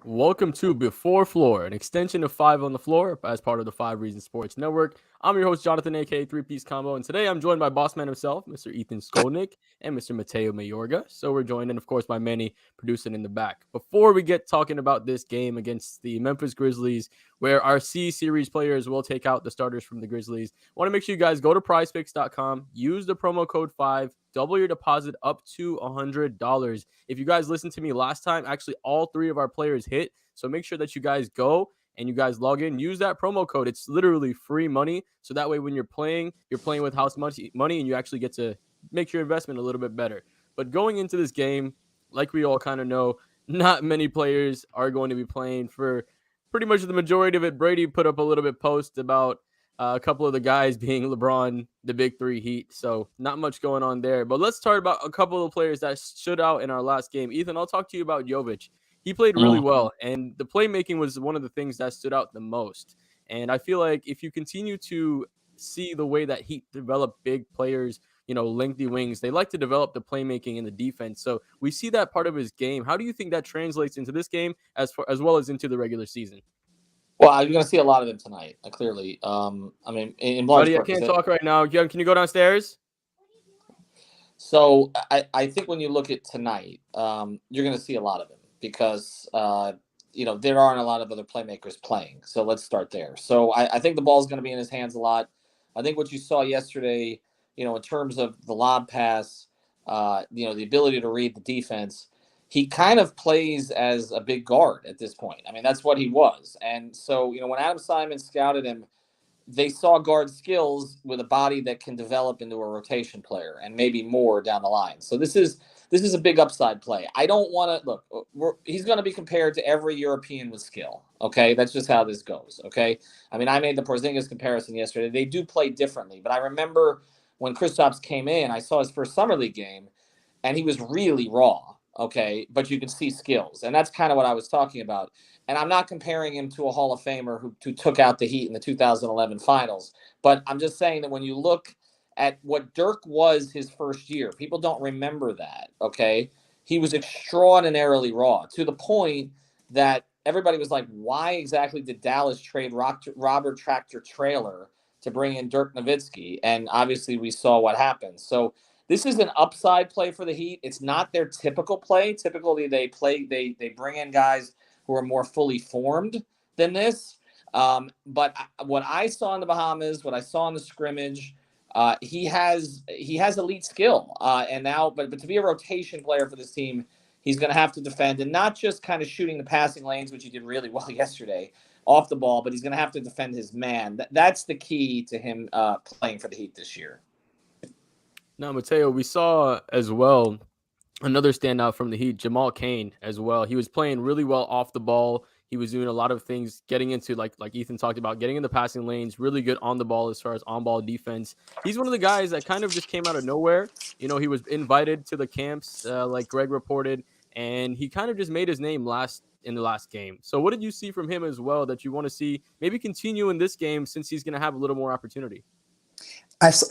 Welcome to Before Floor, an extension of Five on the Floor as part of the Five Reasons Sports Network. I'm your host, Jonathan, aka Three Piece Combo, and today I'm joined by boss man himself, Mr. Ethan Skolnick, and Mr. Mateo Mayorga. So we're joined, and of course, by Manny producing in the back. Before we get talking about this game against the Memphis Grizzlies, where our C Series players will take out the starters from the Grizzlies, I want to make sure you guys go to prizepicks.com, use the promo code 5, double your deposit up to $100. If you guys listened to me last time, actually all three of our players hit. So make sure that you guys go and you guys log in, use that promo code. It's literally free money. So that way when you're playing with house money and you actually get to make your investment a little bit better. But going into this game, like we all kind of know, not many players are going to be playing for pretty much the majority of it. Brady put up a little bit post about a couple of the guys being LeBron, the big three Heat. So not much going on there. But let's talk about a couple of players that stood out in our last game. Ethan, I'll talk to you about Jovic. He played really Mhm. well, and the playmaking was one of the things that stood out the most. And I feel like if you continue to see the way that Heat develop big players, lengthy wings, they like to develop the playmaking and the defense. So we see that part of his game. How do you think that translates into this game as well as into the regular season? Well, you're going to see a lot of them tonight, clearly. I mean, in large Buddy, I part because can't talk right now. Can you go downstairs? I think when you look at tonight, you're going to see a lot of them because there aren't a lot of other playmakers playing. So let's start there. So I think the ball's going to be in his hands a lot. I think what you saw yesterday, in terms of the lob pass, the ability to read the defense, he kind of plays as a big guard at this point. I mean, that's what he was. And so, when Adam Simon scouted him, they saw guard skills with a body that can develop into a rotation player and maybe more down the line. So this is a big upside play. I don't want to look. He's going to be compared to every European with skill. Okay, that's just how this goes. Okay, I mean, I made the Porzingis comparison yesterday. They do play differently, but I remember when Kristaps came in, I saw his first summer league game, and he was really raw. Okay, but you can see skills, and that's kind of what I was talking about. And I'm not comparing him to a Hall of Famer who took out the Heat in the 2011 finals. But I'm just saying that when you look at what Dirk was his first year, people don't remember that, okay? He was extraordinarily raw to the point that everybody was like, why exactly did Dallas trade Robert Tractor Trailer to bring in Dirk Nowitzki? And obviously we saw what happened. So this is an upside play for the Heat. It's not their typical play. Typically they bring in guys who are more fully formed than this. But what I saw in the Bahamas, what I saw in the scrimmage, he has elite skill. And now, but to be a rotation player for this team, he's going to have to defend and not just kind of shooting the passing lanes, which he did really well yesterday off the ball, but he's going to have to defend his man. That's the key to him playing for the Heat this year. Now, Mateo, we saw as well another standout from the Heat, Jamal Kane, as well. He was playing really well off the ball. He was doing a lot of things, getting into like Ethan talked about, getting in the passing lanes, really good on the ball as far as on ball defense. He's one of the guys that kind of just came out of nowhere. He was invited to the camps, like Greg reported, and he kind of just made his name in the last game. So, what did you see from him as well that you want to see maybe continue in this game since he's going to have a little more opportunity?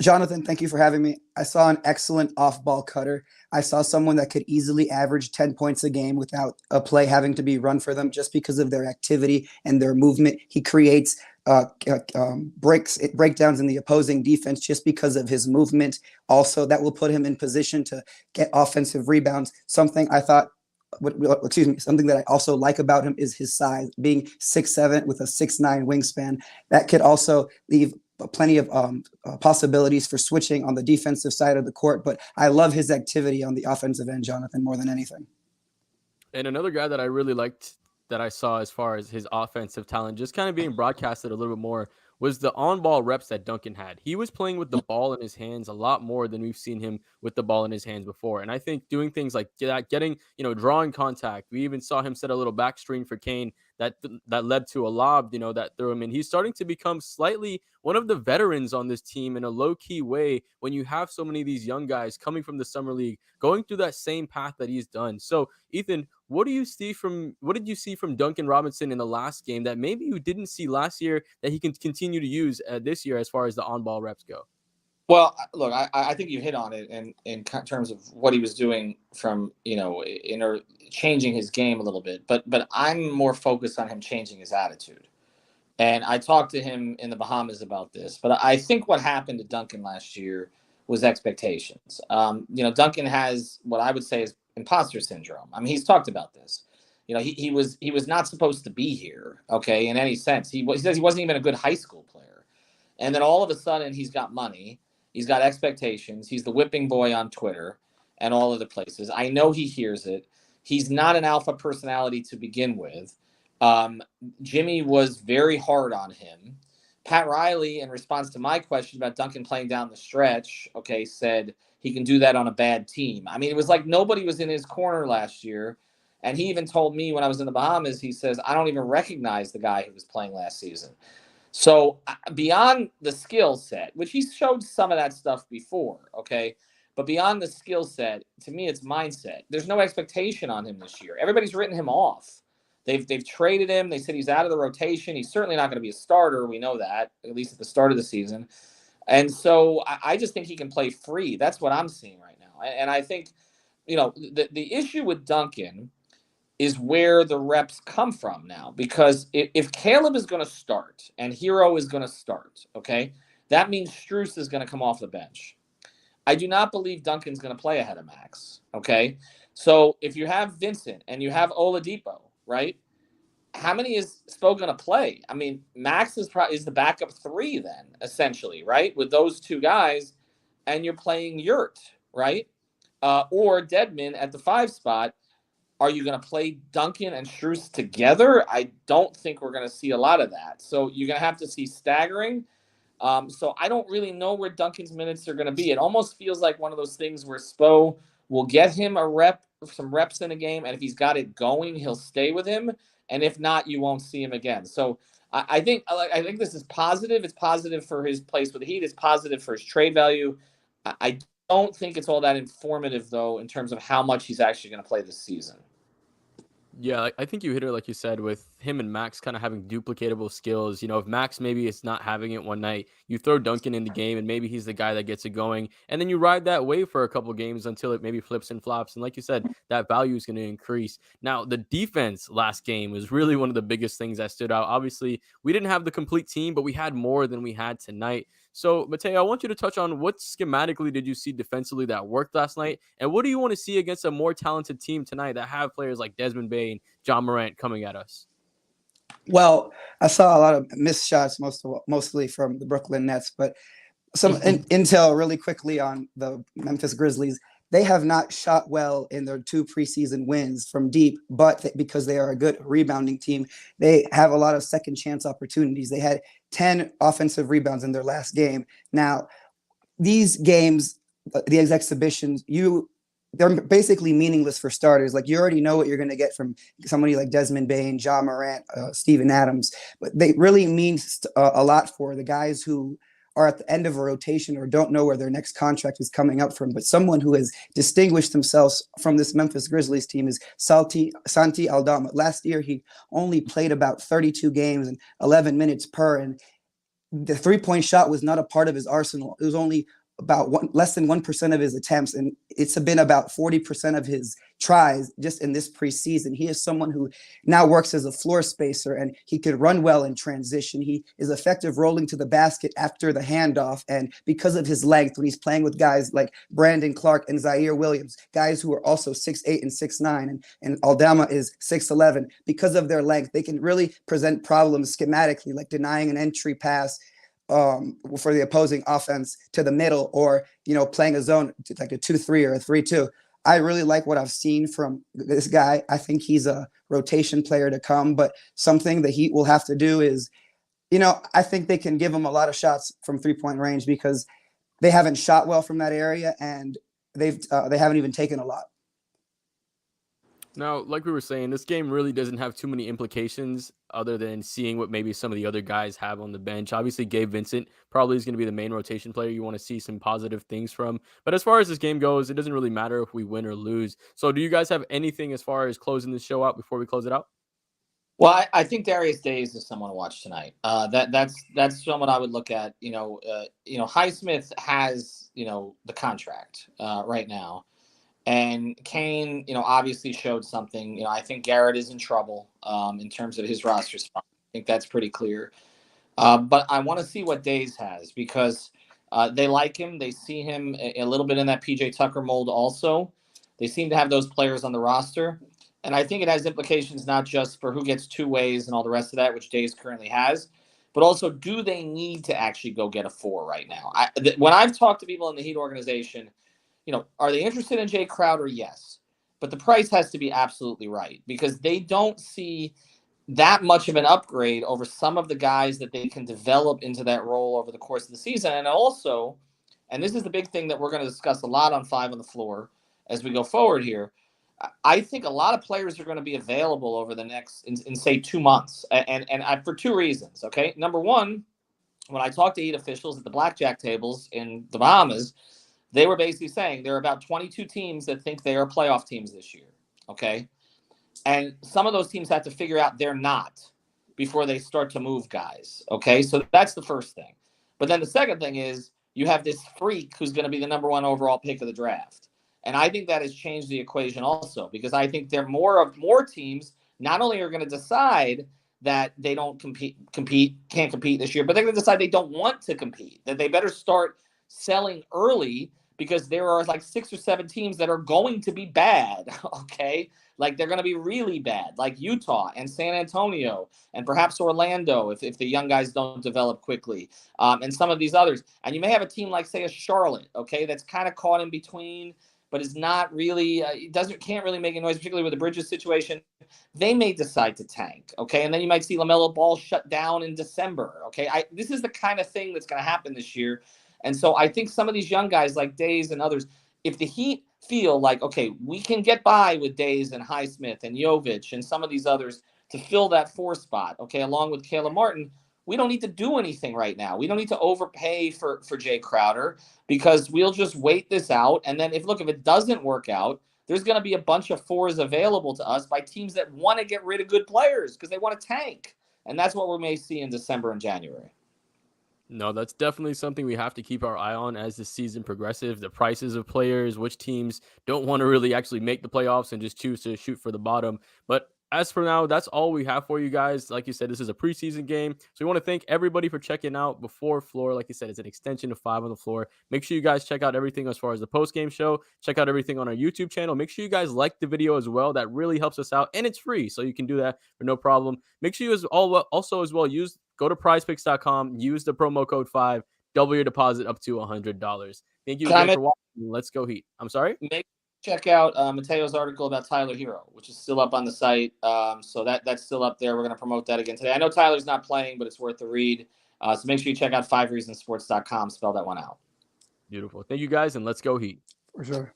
Jonathan, thank you for having me. I saw an excellent off-ball cutter. I saw someone that could easily average 10 points a game without a play having to be run for them just because of their activity and their movement. He creates breakdowns in the opposing defense just because of his movement. Also, that will put him in position to get offensive rebounds. Something that I also like about him is his size, being 6'7" with a 6'9" wingspan. That could also leave plenty of possibilities for switching on the defensive side of the court. But I love his activity on the offensive end, Jonathan, more than anything. And another guy that I really liked that I saw as far as his offensive talent just kind of being broadcasted a little bit more was the on-ball reps that Duncan had. He was playing with the ball in his hands a lot more than we've seen him with the ball in his hands before. And I think doing things like getting, drawing contact. We even saw him set a little back screen for Kane that led to a lob, that threw him in. He's starting to become slightly one of the veterans on this team in a low-key way when you have so many of these young guys coming from the summer league, going through that same path that he's done. So, Ethan, what did you see from Duncan Robinson in the last game that maybe you didn't see last year that he can continue to use this year as far as the on-ball reps go? Well, look, I think you hit on it in terms of what he was doing from, changing his game a little bit. But I'm more focused on him changing his attitude. And I talked to him in the Bahamas about this. But I think what happened to Duncan last year was expectations. Duncan has what I would say is imposter syndrome. I mean, he's talked about this. He was not supposed to be here, okay, in any sense. He says he wasn't even a good high school player. And then all of a sudden, he's got money. He's got expectations. He's the whipping boy on Twitter and all of the places. I know he hears it. He's not an alpha personality to begin with. Jimmy was very hard on him. Pat Riley, in response to my question about Duncan playing down the stretch, okay, said he can do that on a bad team. I mean, it was like nobody was in his corner last year. And he even told me when I was in the Bahamas, he says, I don't even recognize the guy who was playing last season. So beyond the skill set, which he showed some of that stuff before, okay, but beyond the skill set, to me, it's mindset. There's no expectation on him this year. Everybody's written him off. They've traded him. They said he's out of the rotation. He's certainly not going to be a starter. We know that, at least at the start of the season. And so I just think he can play free. That's what I'm seeing right now. And I think, the issue with Duncan is where the reps come from now. Because if Caleb is going to start and Hero is going to start, okay, that means Strus is going to come off the bench. I do not believe Duncan's going to play ahead of Max, okay? So if you have Vincent and you have Oladipo, right, how many is Spo going to play? I mean, Max is the backup 3 then, essentially, right, with those two guys, and you're playing Yurt, right, or Dedmon at the 5 spot. Are you going to play Duncan and Strus together? I don't think we're going to see a lot of that. So you're going to have to see staggering. So I don't really know where Duncan's minutes are going to be. It almost feels like one of those things where Spo will get him some reps in a game, and if he's got it going, he'll stay with him. And if not, you won't see him again. So I think this is positive. It's positive for his place with the Heat. It's positive for his trade value. I don't think it's all that informative, though, in terms of how much he's actually going to play this season. Yeah, I think you hit it like you said with him and Max kind of having duplicatable skills. If Max maybe is not having it one night, you throw Duncan in the game and maybe he's the guy that gets it going. And then you ride that wave for a couple games until it maybe flips and flops. And like you said, that value is going to increase. Now, the defense last game was really one of the biggest things that stood out. Obviously, we didn't have the complete team, but we had more than we had tonight. So, Mateo, I want you to touch on what schematically did you see defensively that worked last night? And what do you want to see against a more talented team tonight that have players like Desmond Bane and John Morant coming at us? Well, I saw a lot of missed shots, mostly from the Brooklyn Nets, but some intel really quickly on the Memphis Grizzlies. They have not shot well in their 2 preseason wins from deep, but because they are a good rebounding team, they have a lot of second chance opportunities. They had 10 offensive rebounds in their last game. Now, these games, these exhibitions, they're basically meaningless for starters. Like, you already know what you're going to get from somebody like Desmond Bane, John Morant, Steven Adams, but they really mean a lot for the guys who are at the end of a rotation or don't know where their next contract is coming up from. But someone who has distinguished themselves from this Memphis Grizzlies team is Santi Aldama. Last year, he only played about 32 games and 11 minutes per, and the 3-point shot was not a part of his arsenal. It was only about less than 1% of his attempts, and it's been about 40% of his tries just in this preseason. He is someone who now works as a floor spacer, and he could run well in transition. He is effective rolling to the basket after the handoff, and because of his length, when he's playing with guys like Brandon Clark and Zaire Williams, guys who are also 6'8" and 6'9", and Aldama is 6'11", because of their length, they can really present problems schematically, like denying an entry pass for the opposing offense to the middle, or playing a zone like a 2-3 or a 3-2. I really like what I've seen from this guy. I think he's a rotation player to come, but something the Heat will have to do is, I think they can give him a lot of shots from 3-point range because they haven't shot well from that area, and they haven't even taken a lot. Now, like we were saying, this game really doesn't have too many implications other than seeing what maybe some of the other guys have on the bench. Obviously, Gabe Vincent probably is going to be the main rotation player you want to see some positive things from. But as far as this game goes, it doesn't really matter if we win or lose. So do you guys have anything as far as closing the show out before we close it out? Well, I think Darius Days is someone to watch tonight. That's someone I would look at. Highsmith has the contract right now, and Kane, obviously showed something. I think Garrett is in trouble in terms of his roster spot. I think that's pretty clear. But I want to see what Days has because they like him. They see him a little bit in that PJ Tucker mold also. They seem to have those players on the roster. And I think it has implications not just for who gets two ways and all the rest of that, which Days currently has, but also do they need to actually go get a four right now? When I've talked to people in the Heat organization, are they interested in Jay Crowder? Yes. But the price has to be absolutely right because they don't see that much of an upgrade over some of the guys that they can develop into that role over the course of the season. And also, and this is the big thing that we're going to discuss a lot on Five on the Floor as we go forward here, I think a lot of players are going to be available over the next, in say, 2 months. And for two reasons, okay? Number one, when I talked to Heat officials at the blackjack tables in the Bahamas, they were basically saying there are about 22 teams that think they are playoff teams this year, okay? And some of those teams have to figure out they're not before they start to move guys. Okay. So that's the first thing. But then the second thing is you have this freak who's going to be the number one overall pick of the draft. And I think that has changed the equation also because I think there are more teams not only are going to decide that they don't can't compete this year, but they're going to decide they don't want to compete, that they better start selling early because there are like 6 or 7 teams that are going to be bad. Okay. Like they're going to be really bad, like Utah and San Antonio and perhaps Orlando if the young guys don't develop quickly, and some of these others. And you may have a team like, say, a Charlotte, okay, that's kind of caught in between, but is not really, can't really make a noise, particularly with the Bridges situation. They may decide to tank, okay, and then you might see LaMelo Ball shut down in December, okay. This is the kind of thing that's going to happen this year, and so I think some of these young guys like Days and others, if the Heat feel like, okay, we can get by with Days and Highsmith and Jovic and some of these others to fill that 4 spot, okay, along with Caleb Martin, we don't need to do anything right now. We don't need to overpay for Jay Crowder because we'll just wait this out. And then if it doesn't work out, there's going to be a bunch of 4s available to us by teams that want to get rid of good players because they want to tank. And that's what we may see in December and January. No, that's definitely something we have to keep our eye on as the season progresses. The prices of players, which teams don't want to really actually make the playoffs and just choose to shoot for the bottom. But as for now, that's all we have for you guys. Like you said, this is a preseason game. So we want to thank everybody for checking out Before Floor. Like you said, it's an extension of Five on the Floor. Make sure you guys check out everything as far as the post-game show. Check out everything on our YouTube channel. Make sure you guys like the video as well. That really helps us out. And it's free, so you can do that for no problem. Make sure you also go to prizepicks.com, use the promo code 5, double your deposit up to $100. Thank you again for watching. Let's go Heat. I'm sorry? Check out Mateo's article about Tyler Hero, which is still up on the site. So that's still up there. We're going to promote that again today. I know Tyler's not playing, but it's worth the read. So make sure you check out 5reasonsports.com. Spell that one out. Beautiful. Thank you guys, and let's go Heat. For sure.